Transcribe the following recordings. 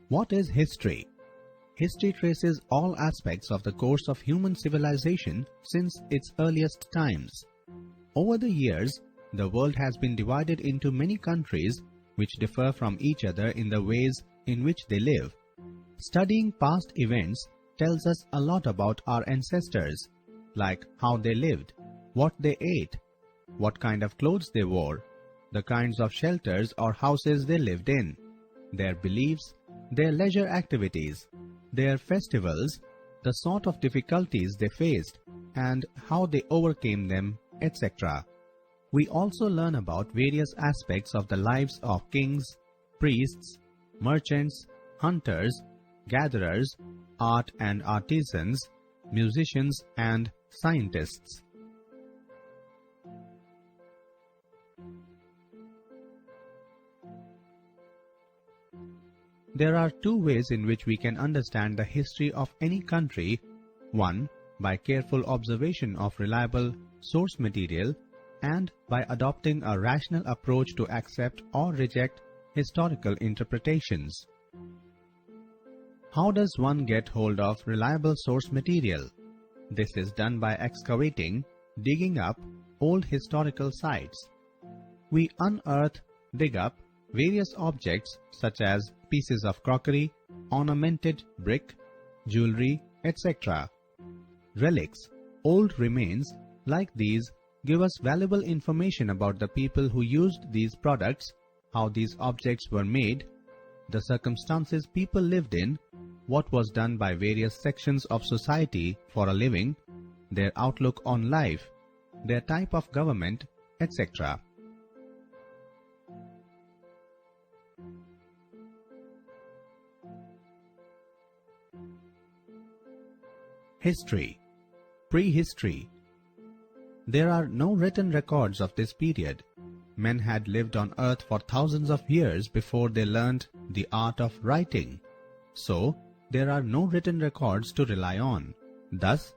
What is history? History traces all aspects of the course of human civilization since its earliest times. Over the years, the world has been divided into many countries which differ from each other in the ways in which they live. Studying past events tells us a lot about our ancestors, like how they lived, what they ate, what kind of clothes they wore, the kinds of shelters or houses they lived in, their beliefs, their leisure activities, their festivals, the sort of difficulties they faced, and how they overcame them, etc. We also learn about various aspects of the lives of kings, priests, merchants, hunters, gatherers, art and artisans, musicians, and scientists. There are two ways in which we can understand the history of any country. One, by careful observation of reliable source material, and by adopting a rational approach to accept or reject historical interpretations. How does one get hold of reliable source material? This is done by excavating, digging up old historical sites. We unearth, dig up various objects such as pieces of crockery, ornamented brick, jewelry, etc. Relics, old remains like these give us valuable information about the people who used these products, how these objects were made, the circumstances people lived in, what was done by various sections of society for a living, their outlook on life, their type of government, etc. History. Prehistory. There are no written records of this period. Men had lived on earth for thousands of years before they learned the art of writing. So, there are no written records to rely on. Thus,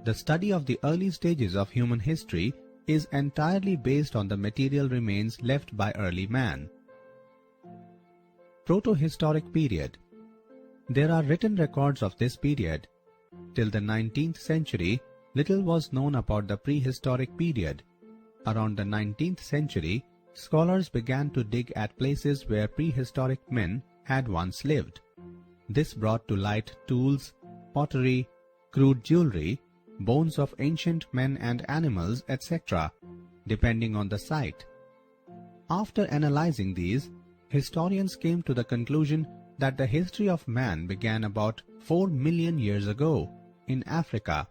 the study of the early stages of human history is entirely based on the material remains left by early man. Proto-historic period. There are written records of this period. Till the 19th century, little was known about the prehistoric period. Around the 19th century, scholars began to dig at places where prehistoric men had once lived. This brought to light tools, pottery, crude jewelry, bones of ancient men and animals, etc., depending on the site. After analyzing these, historians came to the conclusion that the history of man began about 4 million years ago in Africa.